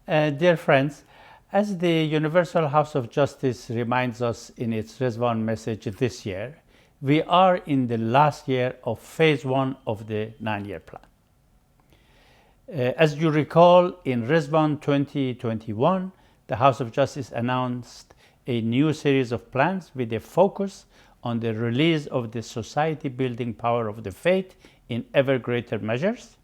Dear friends, as the Universal House of Justice reminds us in its Ridvan message this year, we are in the last year of phase 1 of the 9-year plan. As you recall, in Ridvan 2021, the House of Justice announced a new series of plans with a focus on the release of the society-building power of the faith in ever greater measures.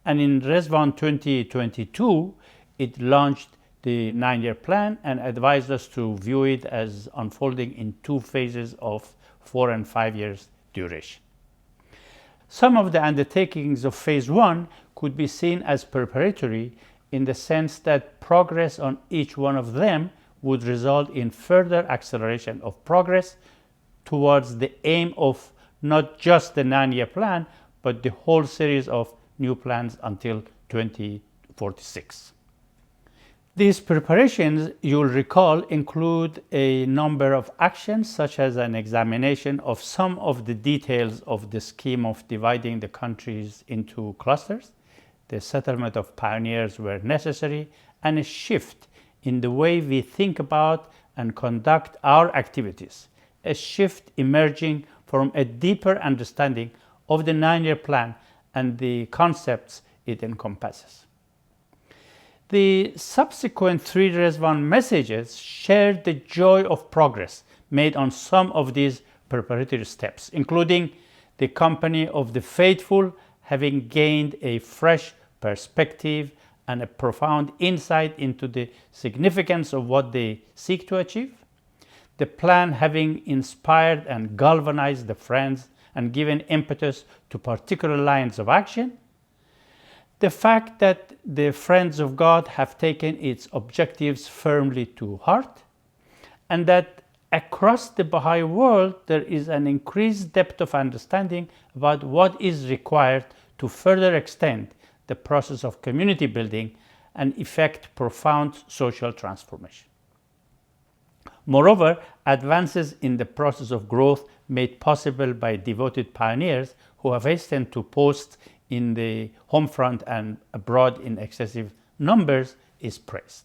And in Ridvan 2022, it launched the 9-year plan and advised us to view it as unfolding in 2 phases of 4 and 5 years duration. Some of the undertakings of phase 1 could be seen as preparatory in the sense that progress on each one of them would result in further acceleration of progress towards the aim of not just the 9-year plan, but the whole series of new plans until 2046. These preparations, you'll recall, include a number of actions such as an examination of some of the details of the scheme of dividing the countries into clusters, the settlement of pioneers where necessary, and a shift in the way we think about and conduct our activities, a shift emerging from a deeper understanding of the 9-year plan and the concepts it encompasses. The subsequent 3 Ridvan messages shared the joy of progress made on some of these preparatory steps, including the company of the faithful having gained a fresh perspective and a profound insight into the significance of what they seek to achieve, the plan having inspired and galvanized the friends and given impetus to particular lines of action, the fact that the Friends of God have taken its objectives firmly to heart, and that across the Baha'i world there is an increased depth of understanding about what is required to further extend the process of community building and effect profound social transformation. Moreover, advances in the process of growth made possible by devoted pioneers who have hastened to posts in the home front and abroad in excessive numbers is praised.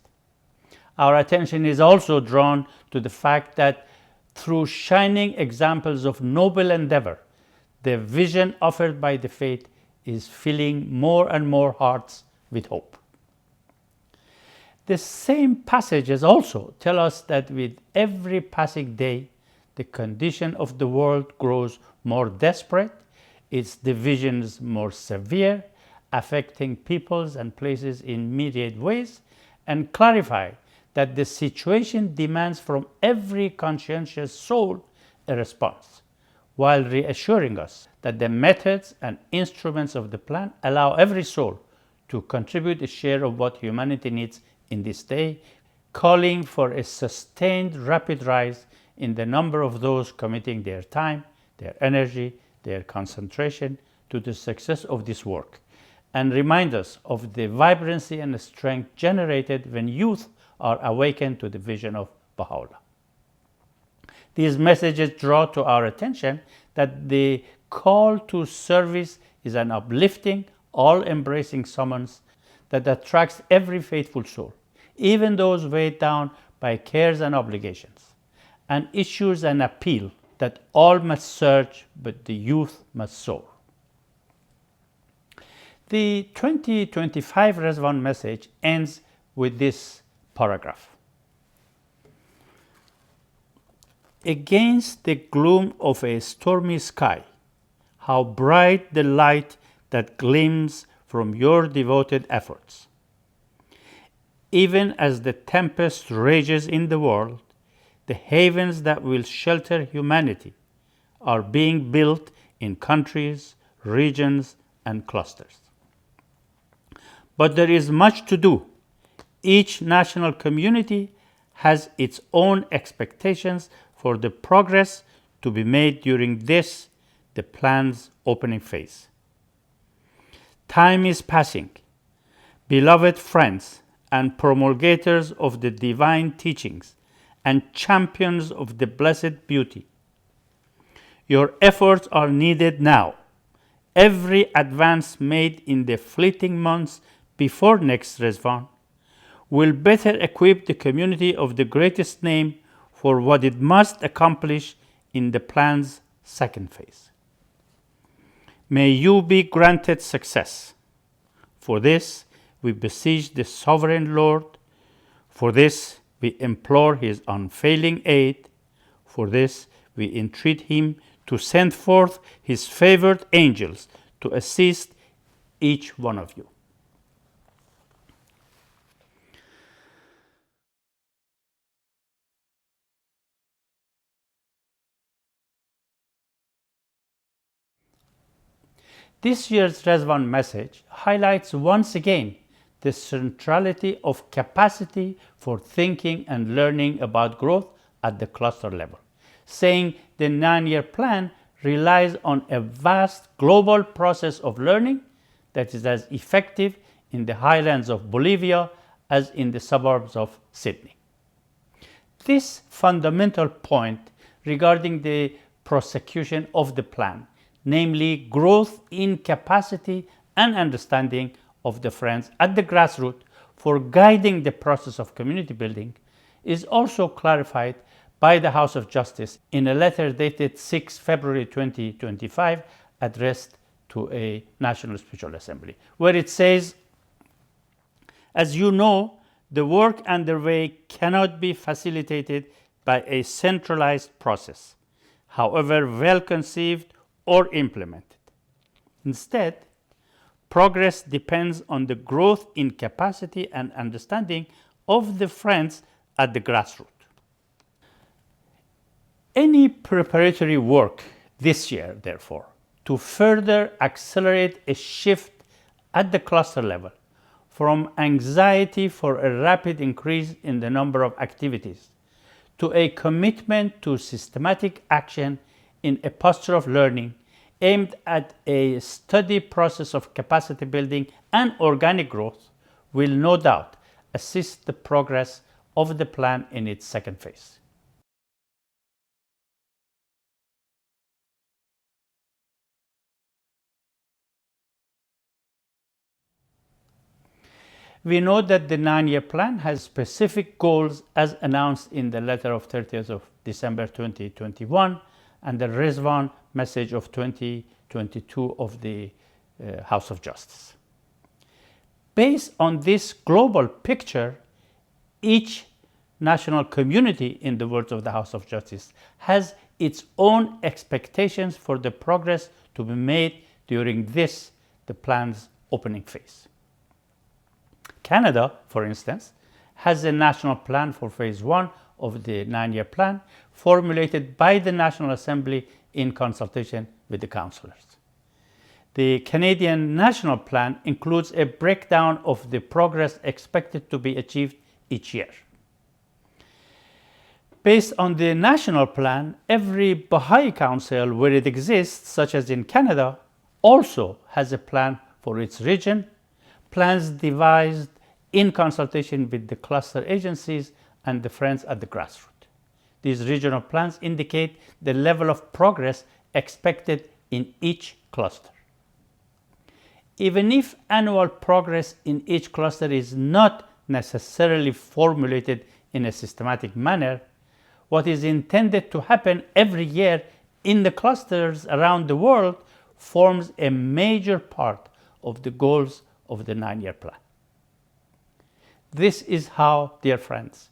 Our attention is also drawn to the fact that through shining examples of noble endeavor, the vision offered by the faith is filling more and more hearts with hope. The same passages also tell us that with every passing day, the condition of the world grows more desperate, its divisions more severe, affecting peoples and places in myriad ways, and clarify that the situation demands from every conscientious soul a response, while reassuring us that the methods and instruments of the plan allow every soul to contribute a share of what humanity needs in this day, calling for a sustained rapid rise in the number of those committing their time, their energy, their concentration to the success of this work, and remind us of the vibrancy and strength generated when youth are awakened to the vision of Baha'u'llah. These messages draw to our attention that the call to service is an uplifting, all-embracing summons that attracts every faithful soul, even those weighed down by cares and obligations, and issues an appeal that all must search, but the youth must soar. The 2025 Ridvan message ends with this paragraph. Against the gloom of a stormy sky, how bright the light that gleams from your devoted efforts. Even as the tempest rages in the world, the havens that will shelter humanity are being built in countries, regions, and clusters. But there is much to do. Each national community has its own expectations for the progress to be made during this, the plan's opening phase. Time is passing. Beloved friends and promulgators of the divine teachings and champions of the blessed beauty, your efforts are needed now. Every advance made in the fleeting months before next Ridvan will better equip the community of the greatest name for what it must accomplish in the plan's second phase. May you be granted success. For this, we beseech the Sovereign Lord. For this, we implore His unfailing aid. For this, we entreat Him to send forth His favored angels to assist each one of you. This year's Ridvan message highlights once again the centrality of capacity for thinking and learning about growth at the cluster level, saying the 9-year plan relies on a vast global process of learning that is as effective in the highlands of Bolivia as in the suburbs of Sydney. This fundamental point regarding the prosecution of the plan, namely growth in capacity and understanding of the friends at the grassroots for guiding the process of community building, is also clarified by the House of Justice in a letter dated 6 February 2025 addressed to a National Spiritual Assembly, where it says, "As you know, the work underway cannot be facilitated by a centralized process, however well conceived or implemented. Instead, progress depends on the growth in capacity and understanding of the friends at the grassroots." Any preparatory work this year, therefore, to further accelerate a shift at the cluster level from anxiety for a rapid increase in the number of activities to a commitment to systematic action in a posture of learning aimed at a steady process of capacity building and organic growth will no doubt assist the progress of the plan in its second phase. We know that the 9-year plan has specific goals as announced in the letter of 30th of December 2021 and the Ridvan message of 2022 of the House of Justice. Based on this global picture, each national community, in the words of the House of Justice, has its own expectations for the progress to be made during this, the plan's opening phase. Canada, for instance, has a national plan for phase 1 of the 9-year plan formulated by the National Assembly in consultation with the councillors. The Canadian National Plan includes a breakdown of the progress expected to be achieved each year. Based on the national plan, every Baha'i council where it exists, such as in Canada, also has a plan for its region, plans devised in consultation with the cluster agencies and the friends at the grassroots. These regional plans indicate the level of progress expected in each cluster. Even if annual progress in each cluster is not necessarily formulated in a systematic manner, what is intended to happen every year in the clusters around the world forms a major part of the goals of the 9-year plan. This is how, dear friends,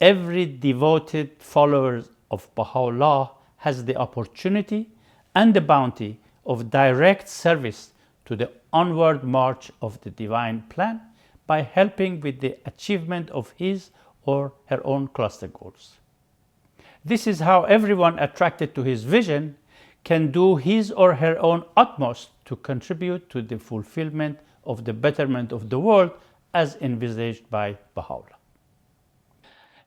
every devoted follower of Baha'u'llah has the opportunity and the bounty of direct service to the onward march of the divine plan by helping with the achievement of his or her own cluster goals. This is how everyone attracted to his vision can do his or her own utmost to contribute to the fulfillment of the betterment of the world as envisaged by Baha'u'llah.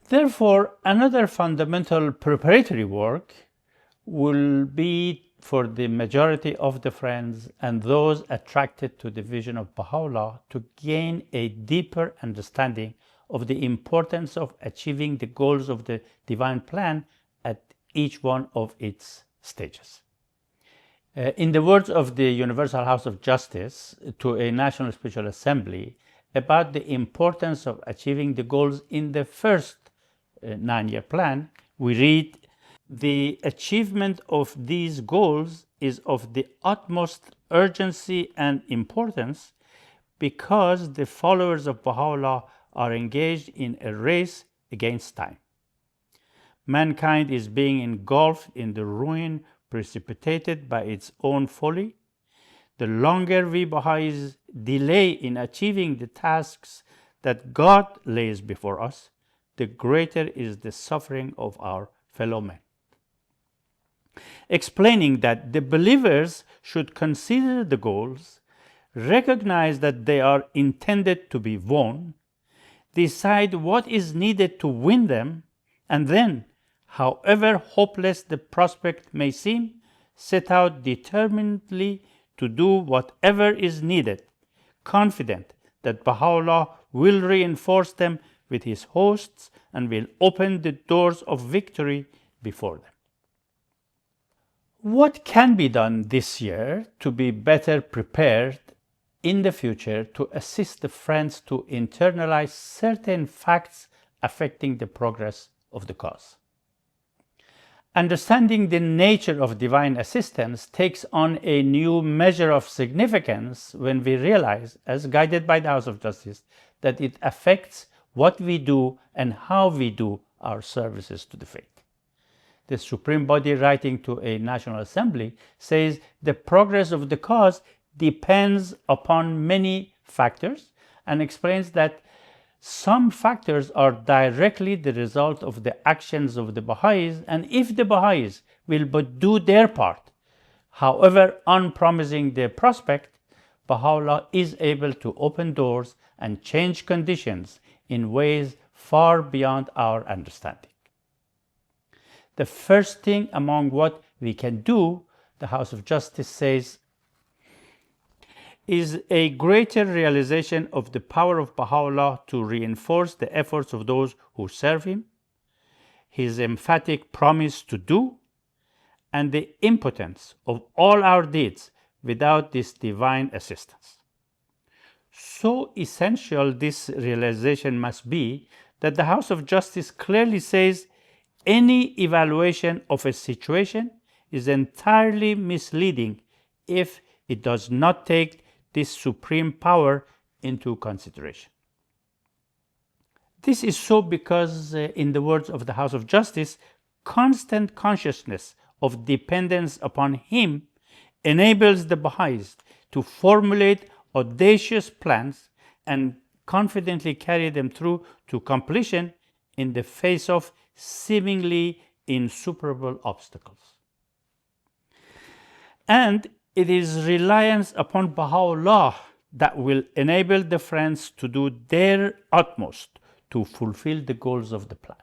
Therefore, another fundamental preparatory work will be for the majority of the friends and those attracted to the vision of Baha'u'llah to gain a deeper understanding of the importance of achieving the goals of the divine plan at each one of its stages. In the words of the Universal House of Justice to a National Spiritual Assembly, about the importance of achieving the goals in the first 9-year plan, we read, "The achievement of these goals is of the utmost urgency and importance because the followers of Baha'u'llah are engaged in a race against time. Mankind is being engulfed in the ruin precipitated by its own folly. The longer we Baha'is delay in achieving the tasks that God lays before us, the greater is the suffering of our fellow men." Explaining that the believers should consider the goals, recognize that they are intended to be won, decide what is needed to win them, and then, however hopeless the prospect may seem, set out determinedly to do whatever is needed, confident that Baha'u'llah will reinforce them with his hosts and will open the doors of victory before them. What can be done this year to be better prepared in the future to assist the friends to internalize certain facts affecting the progress of the cause? Understanding the nature of divine assistance takes on a new measure of significance when we realize, as guided by the House of Justice, that it affects what we do and how we do our services to the faith. The Supreme Body, writing to a National Assembly, says the progress of the cause depends upon many factors and explains that some factors are directly the result of the actions of the Baha'is, and if the Baha'is will but do their part, however unpromising their prospect, Baha'u'llah is able to open doors and change conditions in ways far beyond our understanding. The first thing among what we can do, the House of Justice says, is a greater realization of the power of Baha'u'llah to reinforce the efforts of those who serve him, his emphatic promise to do, and the impotence of all our deeds without this divine assistance. So essential this realization must be that the House of Justice clearly says any evaluation of a situation is entirely misleading if it does not take this supreme power into consideration. This is so because, in the words of the House of Justice, constant consciousness of dependence upon him enables the Baha'is to formulate audacious plans and confidently carry them through to completion in the face of seemingly insuperable obstacles. And it is reliance upon Baha'u'llah that will enable the friends to do their utmost to fulfill the goals of the plan.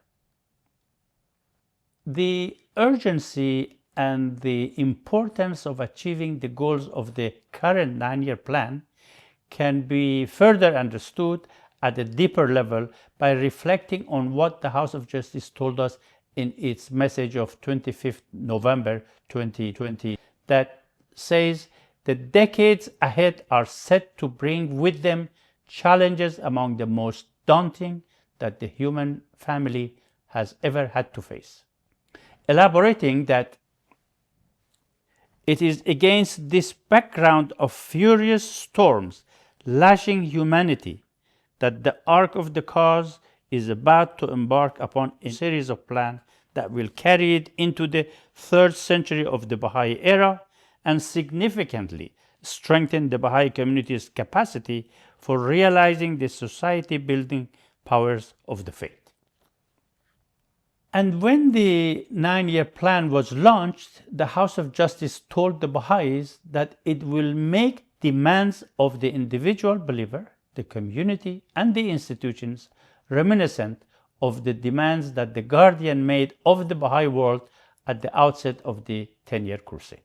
The urgency and the importance of achieving the goals of the current 9-year plan can be further understood at a deeper level by reflecting on what the House of Justice told us in its message of 25th November 2020, that says the decades ahead are set to bring with them challenges among the most daunting that the human family has ever had to face. Elaborating that it is against this background of furious storms lashing humanity that the arc of the cause is about to embark upon a series of plans that will carry it into the 3rd century of the Baha'i era and significantly strengthen the Baha'i community's capacity for realizing the society-building powers of the faith. And when the 9-year plan was launched, the House of Justice told the Baha'is that it will make demands of the individual believer, the community, and the institutions reminiscent of the demands that the Guardian made of the Baha'i world at the outset of the 10-year crusade.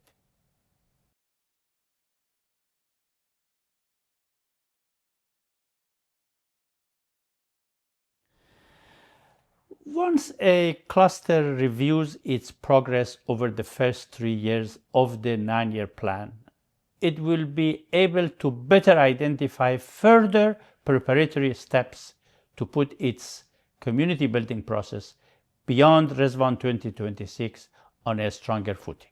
Once a cluster reviews its progress over the first 3 years of the 9-year plan, it will be able to better identify further preparatory steps to put its community building process beyond Ridvan 2026 on a stronger footing.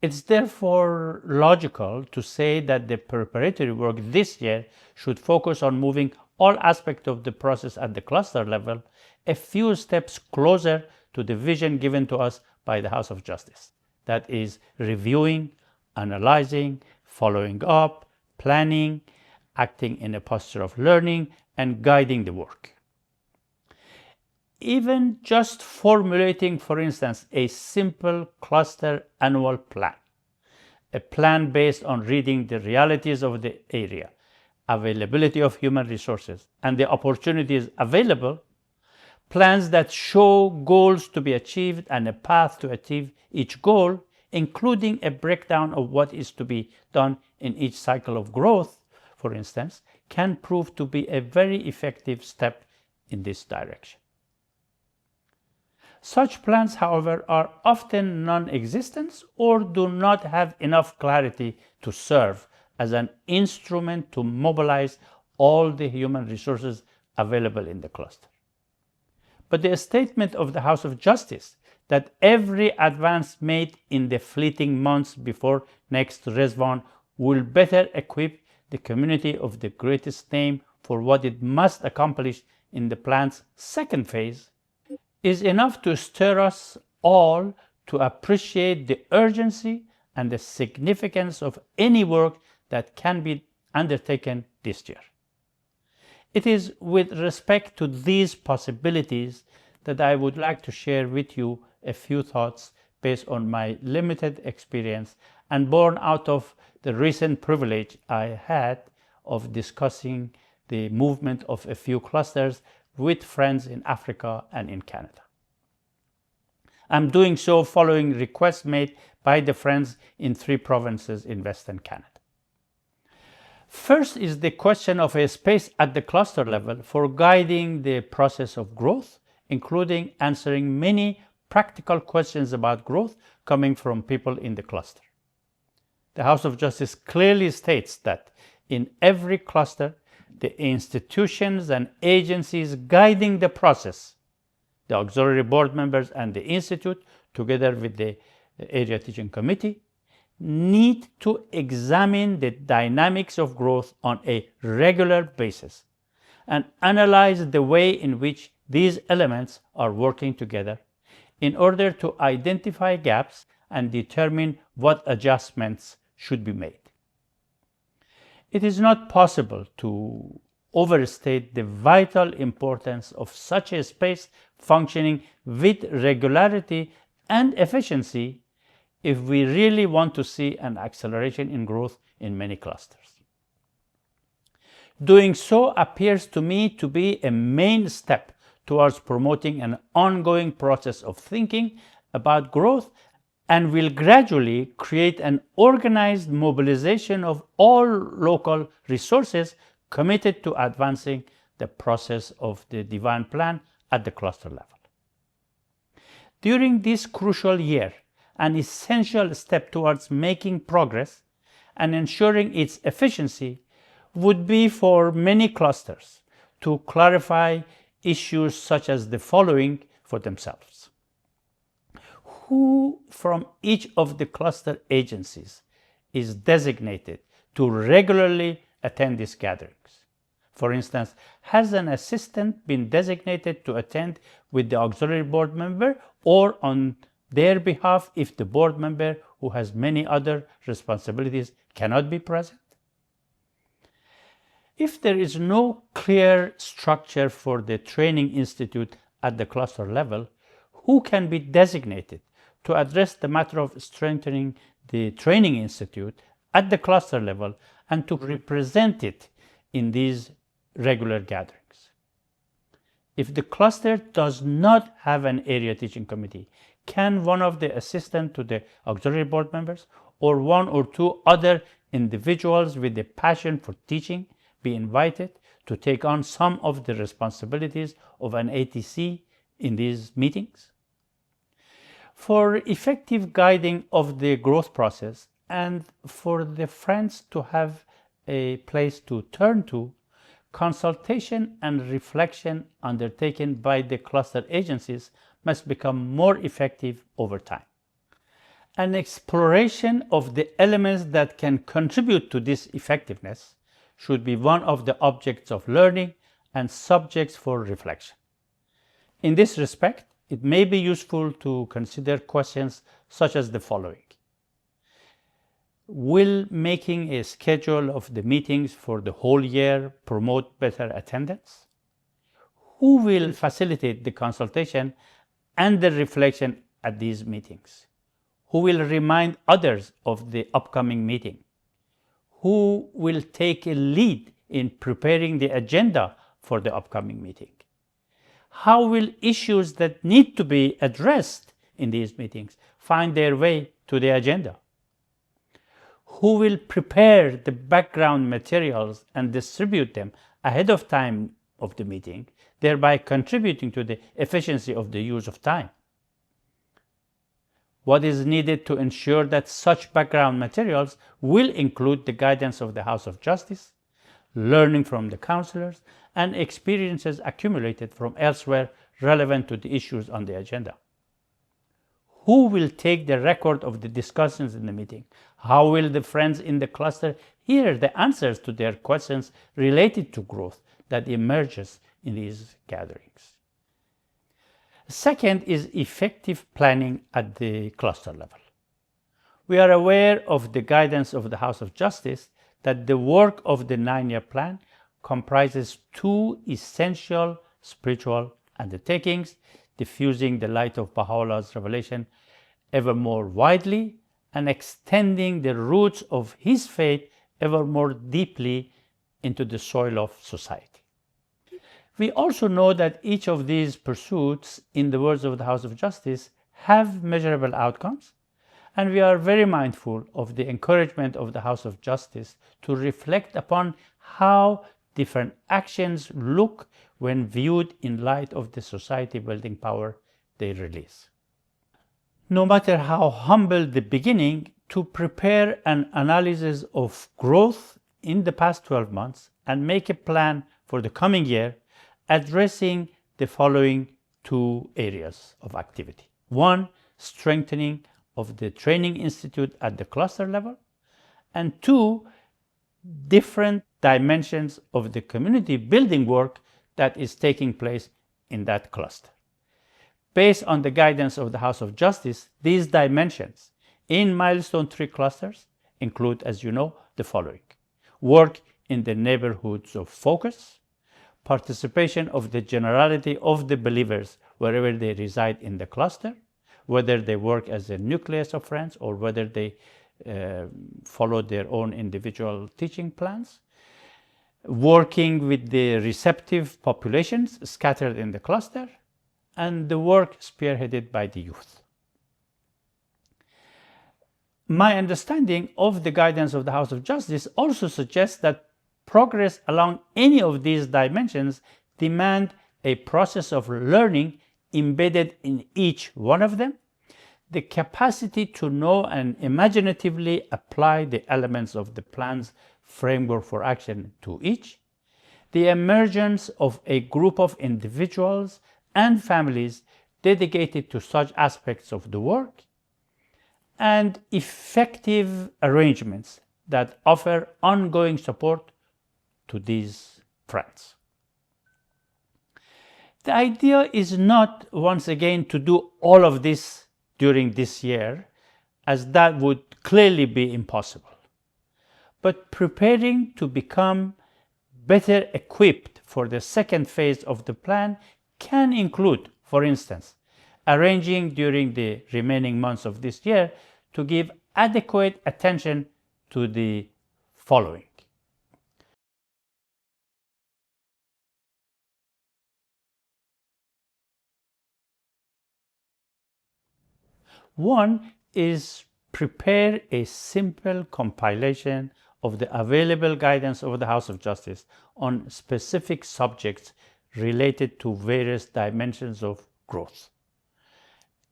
It's therefore logical to say that the preparatory work this year should focus on moving all aspects of the process at the cluster level a few steps closer to the vision given to us by the House of Justice. That is, reviewing, analyzing, following up, planning, acting in a posture of learning, and guiding the work. Even just formulating, for instance, a simple cluster annual plan, a plan based on reading the realities of the area, availability of human resources, and the opportunities available, plans that show goals to be achieved and a path to achieve each goal, including a breakdown of what is to be done in each cycle of growth, for instance, can prove to be a very effective step in this direction. Such plans, however, are often non-existent or do not have enough clarity to serve as an instrument to mobilize all the human resources available in the cluster. But the statement of the House of Justice that every advance made in the fleeting months before next Ridvan will better equip the community of the greatest name for what it must accomplish in the plan's second phase is enough to stir us all to appreciate the urgency and the significance of any work that can be undertaken this year. It is with respect to these possibilities that I would like to share with you a few thoughts based on my limited experience and born out of the recent privilege I had of discussing the movement of a few clusters with friends in Africa and in Canada. I'm doing so following requests made by the friends in 3 provinces in Western Canada. First is the question of a space at the cluster level for guiding the process of growth, including answering many practical questions about growth coming from people in the cluster. The House of Justice clearly states that in every cluster, the institutions and agencies guiding the process, the auxiliary board members and the institute, together with the area teaching committee, need to examine the dynamics of growth on a regular basis and analyze the way in which these elements are working together in order to identify gaps and determine what adjustments should be made. It is not possible to overstate the vital importance of such a space functioning with regularity and efficiency if we really want to see an acceleration in growth in many clusters. Doing so appears to me to be a main step towards promoting an ongoing process of thinking about growth and will gradually create an organized mobilization of all local resources committed to advancing the process of the Divan Plan at the cluster level. During this crucial year, an essential step towards making progress and ensuring its efficiency would be for many clusters to clarify issues such as the following for themselves. Who from each of the cluster agencies is designated to regularly attend these gatherings? For instance, has an assistant been designated to attend with the auxiliary board member or on their behalf if the board member who has many other responsibilities cannot be present? If there is no clear structure for the training institute at the cluster level, who can be designated to address the matter of strengthening the training institute at the cluster level and to represent it in these regular gatherings? If the cluster does not have an area teaching committee, can one of the assistants to the auxiliary board members or 1 or 2 other individuals with a passion for teaching be invited to take on some of the responsibilities of an ATC in these meetings? For effective guiding of the growth process and for the friends to have a place to turn to, consultation and reflection undertaken by the cluster agencies must become more effective over time. An exploration of the elements that can contribute to this effectiveness should be one of the objects of learning and subjects for reflection. In this respect, it may be useful to consider questions such as the following. Will making a schedule of the meetings for the whole year promote better attendance? Who will facilitate the consultation and the reflection at these meetings? Who will remind others of the upcoming meeting? Who will take a lead in preparing the agenda for the upcoming meeting? How will issues that need to be addressed in these meetings find their way to the agenda? Who will prepare the background materials and distribute them ahead of time of the meeting, thereby contributing to the efficiency of the use of time? What is needed to ensure that such background materials will include the guidance of the House of Justice, learning from the counselors, and experiences accumulated from elsewhere relevant to the issues on the agenda? Who will take the record of the discussions in the meeting? How will the friends in the cluster hear the answers to their questions related to growth that emerges in these gatherings? Second is effective planning at the cluster level. We are aware of the guidance of the House of Justice that the work of the 9-year plan comprises two essential spiritual undertakings: diffusing the light of Baha'u'llah's revelation ever more widely and extending the roots of his faith ever more deeply into the soil of society. We also know that each of these pursuits, in the words of the House of Justice, have measurable outcomes, and we are very mindful of the encouragement of the House of Justice to reflect upon how different actions look when viewed in light of the society-building power they release. No matter how humble the beginning, to prepare an analysis of growth in the past 12 months and make a plan for the coming year, addressing the following two areas of activity. One, strengthening of the training institute at the cluster level, and two, different dimensions of the community building work that is taking place in that cluster. Based on the guidance of the House of Justice, these dimensions in Milestone 3 clusters include, as you know, the following: work in the neighborhoods of focus, participation of the generality of the believers wherever they reside in the cluster, whether they work as a nucleus of friends or whether they follow their own individual teaching plans, working with the receptive populations scattered in the cluster, and the work spearheaded by the youth. My understanding of the guidance of the House of Justice also suggests that progress along any of these dimensions demand a process of learning embedded in each one of them, the capacity to know and imaginatively apply the elements of the plan's framework for action to each, the emergence of a group of individuals and families dedicated to such aspects of the work, and effective arrangements that offer ongoing support to these friends. The idea is not, once again, to do all of this during this year, as that would clearly be impossible, but preparing to become better equipped for the second phase of the plan can include, for instance, arranging during the remaining months of this year to give adequate attention to the following. One is prepare a simple compilation of the available guidance of the House of Justice on specific subjects related to various dimensions of growth.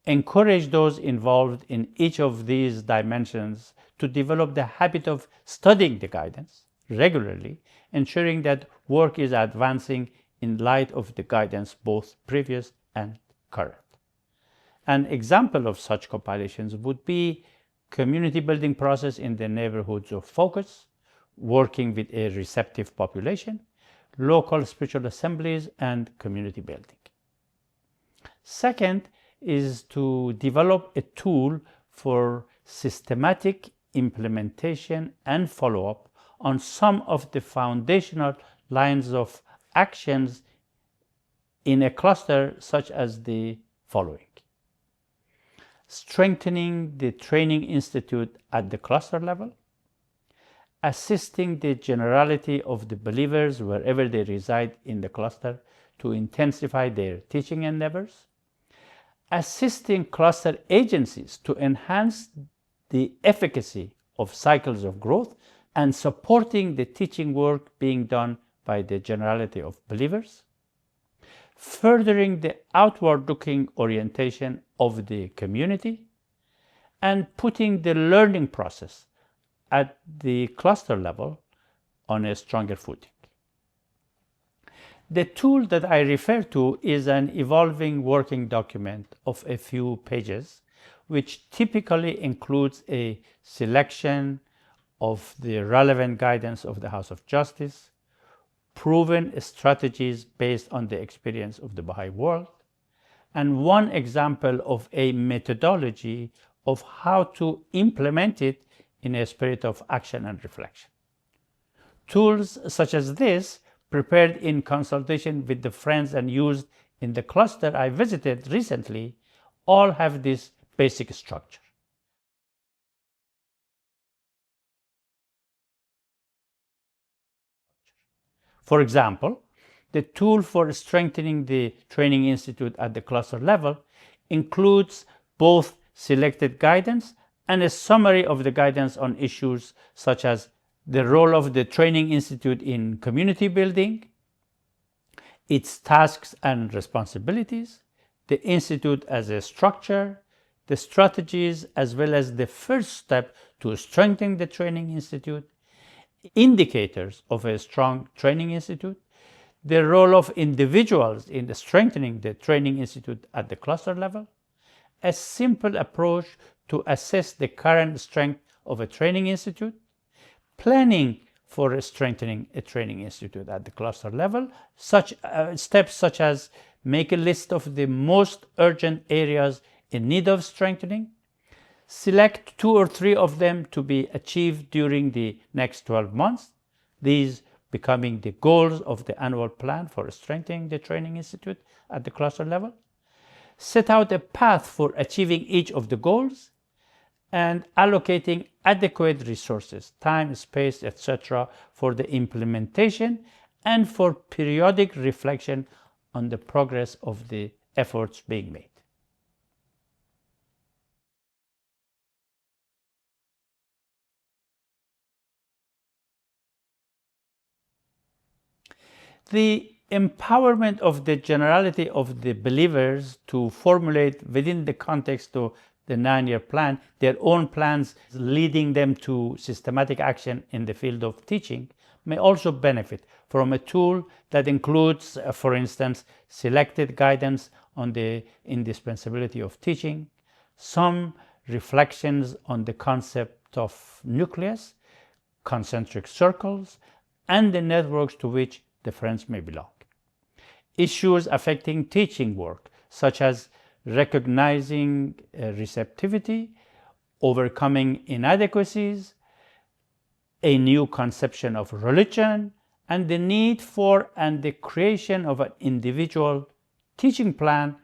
Encourage those involved in each of these dimensions to develop the habit of studying the guidance regularly ensuring that work is advancing in light of the guidance, both previous and current. An example of such compilations would be community building process in the neighborhoods of focus, working with a receptive population, local spiritual assemblies, and community building. Second is to develop a tool for systematic implementation and follow-up on some of the foundational lines of actions in a cluster, such as the following: strengthening the training institute at the cluster level, assisting the generality of the believers wherever they reside in the cluster to intensify their teaching endeavors, assisting cluster agencies to enhance the efficacy of cycles of growth, and supporting the teaching work being done by the generality of believers, furthering the outward-looking orientation of the community, and putting the learning process at the cluster level on a stronger footing. The tool that I refer to is an evolving working document of a few pages, which typically includes a selection of the relevant guidance of the House of Justice, proven strategies based on the experience of the Baha'i world, and one example of a methodology of how to implement it in a spirit of action and reflection. Tools such as this, prepared in consultation with the friends and used in the cluster I visited recently, all have this basic structure. For example, the tool for strengthening the training institute at the cluster level includes both selected guidance and a summary of the guidance on issues such as the role of the training institute in community building, its tasks and responsibilities, the institute as a structure, the strategies, as well as the first step to strengthening the training institute, indicators of a strong training institute, the role of individuals in strengthening the training institute at the cluster level, a simple approach to assess the current strength of a training institute, planning for strengthening a training institute at the cluster level, steps such as make a list of the most urgent areas in need of strengthening, select 2 or 3 of them to be achieved during the next 12 months, these becoming the goals of the annual plan for strengthening the training institute at the cluster level, set out a path for achieving each of the goals, and allocating adequate resources, time, space, etc., for the implementation and for periodic reflection on the progress of the efforts being made. The empowerment of the generality of the believers to formulate within the context of the 9-year plan their own plans, leading them to systematic action in the field of teaching, may also benefit from a tool that includes, for instance, selected guidance on the indispensability of teaching, some reflections on the concept of nucleus, concentric circles, and the networks to which the friends may belong. Issues affecting teaching work, such as recognizing receptivity, overcoming inadequacies, a new conception of religion, and the need for and the creation of an individual teaching plan,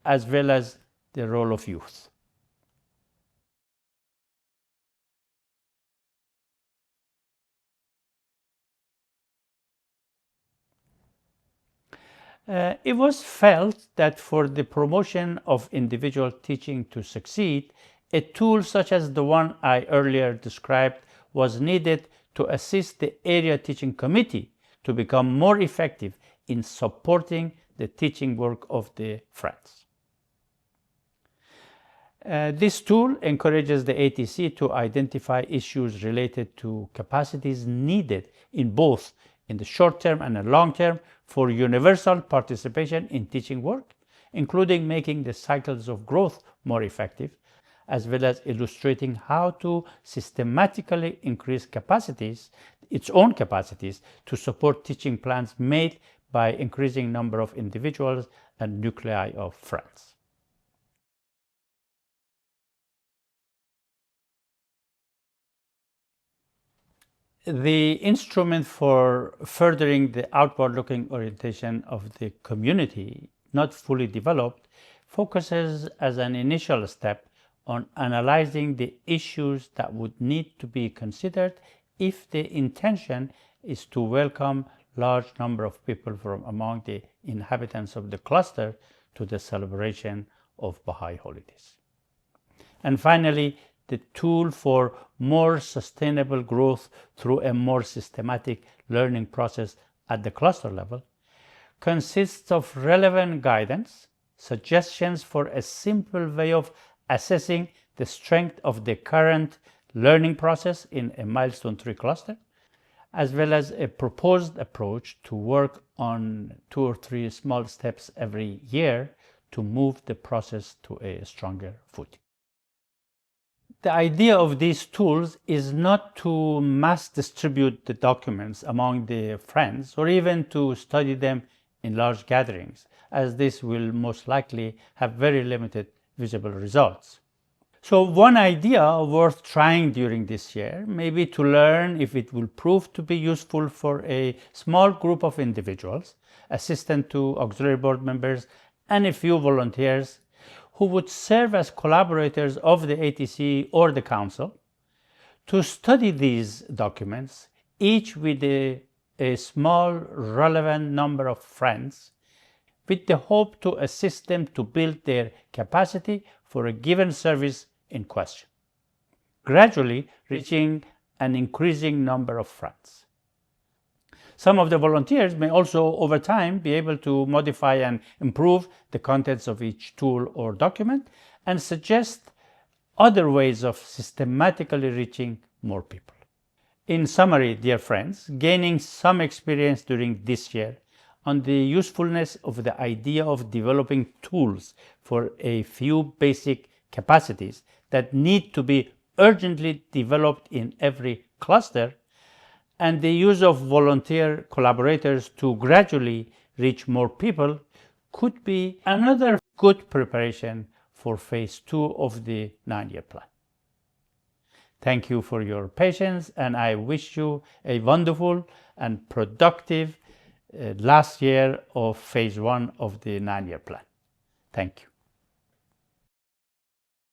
as well as the role of youth. It was felt that for the promotion of individual teaching to succeed, a tool such as the one I earlier described was needed to assist the area teaching committee to become more effective in supporting the teaching work of the friends. This tool encourages the ATC to identify issues related to capacities needed in both in the short term and the long term for universal participation in teaching work, including making the cycles of growth more effective, as well as illustrating how to systematically increase capacities, its own capacities, to support teaching plans made by increasing number of individuals and nuclei of friends. The instrument for furthering the outward-looking orientation of the community, not fully developed, focuses as an initial step on analyzing the issues that would need to be considered if the intention is to welcome large number of people from among the inhabitants of the cluster to the celebration of Baha'i holidays. And finally, the tool for more sustainable growth through a more systematic learning process at the cluster level consists of relevant guidance, suggestions for a simple way of assessing the strength of the current learning process in a milestone 3 cluster, as well as a proposed approach to work on 2 or 3 small steps every year to move the process to a stronger footing. The idea of these tools is not to mass distribute the documents among the friends or even to study them in large gatherings, as this will most likely have very limited visible results. So one idea worth trying during this year may be to learn if it will prove to be useful for a small group of individuals, assistant to auxiliary board members, and a few volunteers who would serve as collaborators of the ATC or the Council, to study these documents, each with a small relevant number of friends, with the hope to assist them to build their capacity for a given service in question, gradually reaching an increasing number of friends. Some of the volunteers may also, over time, be able to modify and improve the contents of each tool or document and suggest other ways of systematically reaching more people. In summary, dear friends, gaining some experience during this year on the usefulness of the idea of developing tools for a few basic capacities that need to be urgently developed in every cluster, and the use of volunteer collaborators to gradually reach more people could be another good preparation for phase 2 of the 9-year plan. Thank you for your patience, and I wish you a wonderful and productive last year of phase 1 of the 9-year plan. Thank you.